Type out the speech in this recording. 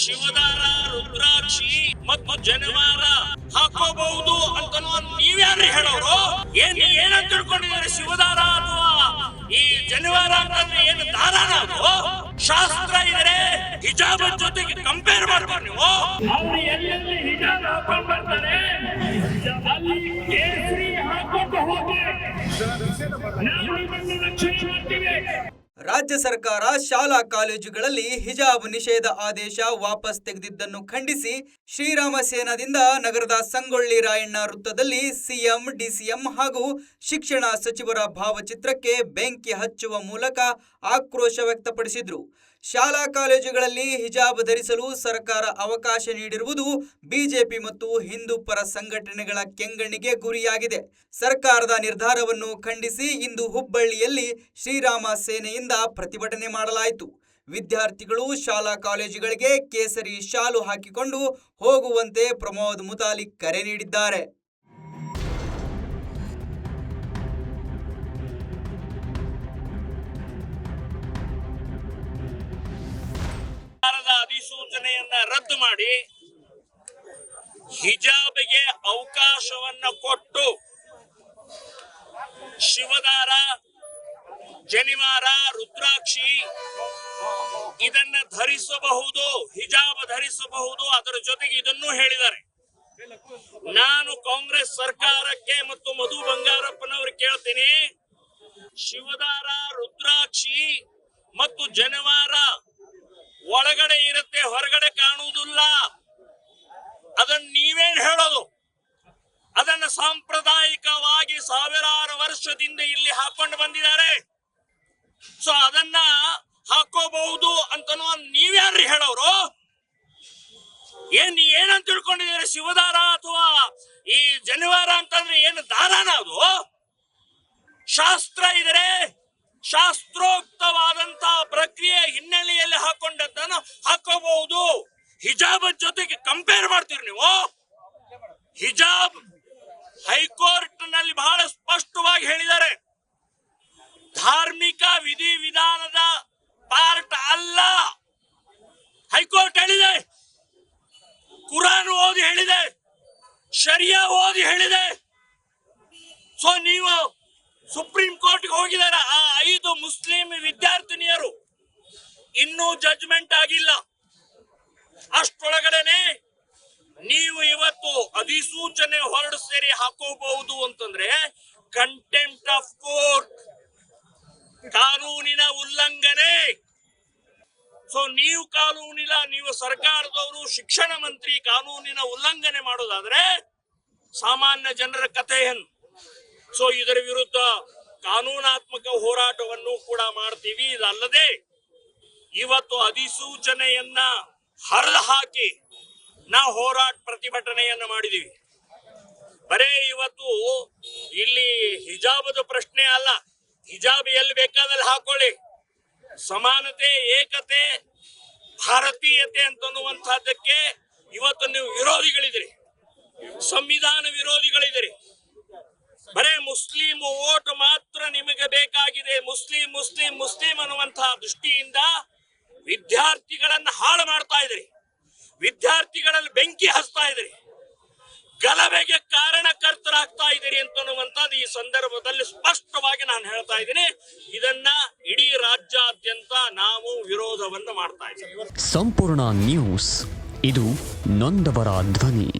ಶಿವದಾರ, ರುದ್ರಾಕ್ಷಿ ಮತ್ತು ಜನಿವಾರ ಹಾಕೋಬಹುದು ಅಂತ ನೀವ್ಯಾರು ಹೇಳೋರು? ಏನಂತ ತಿಳ್ಕೊಂಡಿದ್ದಾರೆ? ಶಿವದಾರ ಅಥವಾ ಈ ಜನಿವಾರ ಅಂತಂದ್ರೆ ಏನು ದಾರಾನ? ಅದು ಶಾಸ್ತ್ರ ಇದ್ರೆ ಹಿಜಾಬ್ ಜೊತೆಗೆ ಕಂಪೇರ್ ಮಾಡ್ತಾರೆ ನೀವು. ಅವ್ರು ಎಲ್ಲೆಲ್ಲಿ ಹಿಜಾಬ್ ಹಾಕೊಂಡು ಬರ್ತಾರೆ ಅಲ್ಲಿ ಕೇಸರಿ ಹಾಕೊಂಡು ಹೋಗಿ ನಾವು ನಿಮ್ಮನ್ನು ರಕ್ಷಣೆ ಮಾಡ್ತೀವಿ. ರಾಜ್ಯ ಸರ್ಕಾರ ಶಾಲಾ ಕಾಲೇಜುಗಳಲ್ಲಿ ಹಿಜಾಬ್ ನಿಷೇಧ ಆದೇಶ ವಾಪಸ್ ತೆಗೆದಿದ್ದನ್ನು ಖಂಡಿಸಿ ಶ್ರೀರಾಮ ಸೇನಾದಿಂದ ನಗರದ ಸಂಗೊಳ್ಳಿ ರಾಯಣ್ಣ ವೃತ್ತದಲ್ಲಿ ಸಿಎಂ, ಡಿಸಿಎಂ ಹಾಗೂ ಶಿಕ್ಷಣ ಸಚಿವರ ಭಾವಚಿತ್ರಕ್ಕೆ ಬೆಂಕಿ ಹಚ್ಚುವ ಮೂಲಕ ಆಕ್ರೋಶ ವ್ಯಕ್ತಪಡಿಸಿದರು. ಶಾಲಾ ಕಾಲೇಜುಗಳಲ್ಲಿ ಹಿಜಾಬ್ ಧರಿಸಲು ಸರ್ಕಾರ ಅವಕಾಶ ನೀಡಿರುವುದು ಬಿಜೆಪಿ ಮತ್ತು ಹಿಂದೂ ಪರ ಸಂಘಟನೆಗಳ ಕೆಂಗಣ್ಣಿಗೆ ಗುರಿಯಾಗಿದೆ. ಸರ್ಕಾರದ ನಿರ್ಧಾರವನ್ನು ಖಂಡಿಸಿ ಇಂದು ಹುಬ್ಬಳ್ಳಿಯಲ್ಲಿ ಶ್ರೀರಾಮ ಸೇನೆಯಿಂದ ಪ್ರತಿಭಟನೆ ಮಾಡಲಾಯಿತು. ವಿದ್ಯಾರ್ಥಿಗಳು ಶಾಲಾ ಕಾಲೇಜುಗಳಿಗೆ ಕೇಸರಿ ಶಾಲು ಹಾಕಿಕೊಂಡು ಹೋಗುವಂತೆ ಪ್ರಮೋದ್ ಮುತಾಲಿಕ್ ಕರೆ ನೀಡಿದ್ದಾರೆ. ಅಧಿಸೂಚನೆಯನ್ನ ರದ್ದು ಮಾಡಿ ಹಿಜಾಬ್ಗೆ ಅವಕಾಶವನ್ನ ಕೊಟ್ಟು ಶಿವದಾರ, ಜನಿವಾರ, ರುದ್ರಾಕ್ಷಿ ಇದನ್ನ ಧರಿಸಬಹುದು, ಹಿಜಾಬ್ ಧರಿಸಬಹುದು. ಅದರ ಜೊತೆಗೆ ಇದನ್ನು ಹೇಳಿದ್ದಾರೆ. ನಾನು ಕಾಂಗ್ರೆಸ್ ಸರ್ಕಾರಕ್ಕೆ ಮತ್ತು ಮಧು ಬಂಗಾರಪ್ಪನವರು ಕೇಳ್ತೀನಿ, ಶಿವದಾರ, ರುದ್ರಾಕ್ಷಿ ಮತ್ತು ಜನಿವಾರ ಒಳಗಡೆ ಇರುತ್ತೆ, ಹೊರಗಡೆ ಕಾಣುವುದಿಲ್ಲ. ಅದನ್ನ ನೀವೇನ್ ಹೇಳೋದು? ಅದನ್ನ ಸಾಂಪ್ರದಾಯಿಕವಾಗಿ ಸಾವಿರಾರು ವರ್ಷದಿಂದ ಇಲ್ಲಿ ಹಾಕೊಂಡು ಬಂದಿದ್ದಾರೆ. ಸೊ ಅದನ್ನ ಹಾಕೋಬಹುದು ಅಂತ ನೀವ್ಯಾರು ಹೇಳೋರು? ಏನಂತ ತಿಳ್ಕೊಂಡಿದ್ದಾರೆ? ಶಿವದಾರ ಅಥವಾ ಈ ಜನಿವಾರ ಅಂತಂದ್ರೆ ಏನು ದಾರಾನ? ಅದು ಶಾಸ್ತ್ರ ಇದ್ರೆ ಶಾಸ್ತ್ರೋಕ್ತವಾದಂತಹ ಪ್ರಕ್ರಿಯೆ ಹಿನ್ನೆಲೆಯಲ್ಲಿ ಹಾಕೊಂಡದ್ದನ್ನು ಹಾಕೋಬಹುದು. ಹಿಜಾಬ್ ಜೊತೆಗೆ ಕಂಪೇರ್ ಮಾಡ್ತೀರಿ ನೀವು. ಹಿಜಾಬ್ ಹೈಕೋರ್ಟ್ ನಲ್ಲಿ ಬಹಳ ಸ್ಪಷ್ಟವಾಗಿ ಹೇಳಿದ್ದಾರೆ, ಧಾರ್ಮಿಕ ವಿಧಿವಿಧಾನದ ಪಾರ್ಟ್ ಅಲ್ಲ. ಹೈಕೋರ್ಟ್ ಹೇಳಿದೆ, ಕುರಾನ್ ಓದಿ ಹೇಳಿದೆ, ಶರಿಯಾ ಓದಿ ಹೇಳಿದೆ. ಸೊ ನೀವು ಸುಪ್ರೀಂ ಕೋರ್ಟ್ಗೆ ಹೋಗಿದ್ದಾರೆ. ಆ 5 ಮುಸ್ಲಿಂ ವಿದ್ಯಾರ್ಥಿನಿಯರು ಇನ್ನೂ ಜಡ್ಜ್ಮೆಂಟ್ ಆಗಿಲ್ಲ. ಅಷ್ಟೊಳಗಡೆನೆ ನೀವು ಇವತ್ತು ಅಧಿಸೂಚನೆ ಹೊರಡಿಸಿ ಹಾಕೋಬಹುದು ಅಂತಂದ್ರೆ ಕಂಟೆಂಪ್ಟ್ ಆಫ್ ಕೋರ್ಟ್, ಕಾನೂನಿನ ಉಲ್ಲಂಘನೆ. ಸೊ ನೀವು ಸರ್ಕಾರದವರು, ಶಿಕ್ಷಣ ಮಂತ್ರಿ ಕಾನೂನಿನ ಉಲ್ಲಂಘನೆ ಮಾಡೋದಾದ್ರೆ ಸಾಮಾನ್ಯ ಜನರ ಕಥೆ ಏನು? ಸೊ ಇದರ ವಿರುದ್ಧ ಕಾನೂನಾತ್ಮಕ ಹೋರಾಟವನ್ನು ಕೂಡ ಮಾಡ್ತೀವಿ. ಇದಲ್ಲದೆ ಇವತ್ತು ಅಧಿಸೂಚನೆಯನ್ನ ಹರಿದು ಹಾಕಿ ನಾವು ಪ್ರತಿಭಟನೆಯನ್ನ ಮಾಡಿದೀವಿ. ಬರೇ ಇವತ್ತು ಇಲ್ಲಿ ಹಿಜಾಬದ ಪ್ರಶ್ನೆ ಅಲ್ಲ. ಹಿಜಾಬ್ ಎಲ್ಲಿ ಬೇಕಾದಲ್ಲಿ ಹಾಕೊಳ್ಳಿ. ಸಮಾನತೆ, ಏಕತೆ, ಭಾರತೀಯತೆ ಅಂತನ್ನುವಂತಹದ್ದಕ್ಕೆ ಇವತ್ತು ನೀವು ವಿರೋಧಿಗಳಿದ್ದೀರಿ, ಸಂವಿಧಾನ ವಿರೋಧಿಗಳಿದ್ದೀರಿ. ಬರೇ ಮುಸ್ಲಿಂ ವೋಟ್ ಮಾತ್ರ ನಿಮಗೆ ಬೇಕಾಗಿದೆ. ಮುಸ್ಲಿಂ ಮುಸ್ಲಿಂ ಮುಸ್ಲಿಂ ಅನ್ನುವಂತಹ ದೃಷ್ಟಿಯಿಂದ ವಿದ್ಯಾರ್ಥಿಗಳನ್ನ ಹಾಳು ಮಾಡ್ತಾ ಇದ್ರಿ, ವಿದ್ಯಾರ್ಥಿಗಳಲ್ಲಿ ಬೆಂಕಿ ಹಚ್ತಾ ಇದ್ರಿ, ಗಲಭೆಗೆ ಕಾರಣಕರ್ತರಾಗ್ತಾ ಇದ್ದೀರಿ ಅಂತನ್ನುವಂಥದ್ದು ಈ ಸಂದರ್ಭದಲ್ಲಿ ಸ್ಪಷ್ಟವಾಗಿ ನಾನು ಹೇಳ್ತಾ ಇದ್ದೀನಿ. ಇದನ್ನ ಇಡೀ ರಾಜ್ಯಾದ್ಯಂತ ನಾವು ವಿರೋಧವನ್ನು ಮಾಡ್ತಾ ಇದ್ದೀವಿ. ಸಂಪೂರ್ಣ ನ್ಯೂಸ್, ಇದು ನೊಂದವರ ಧ್ವನಿ.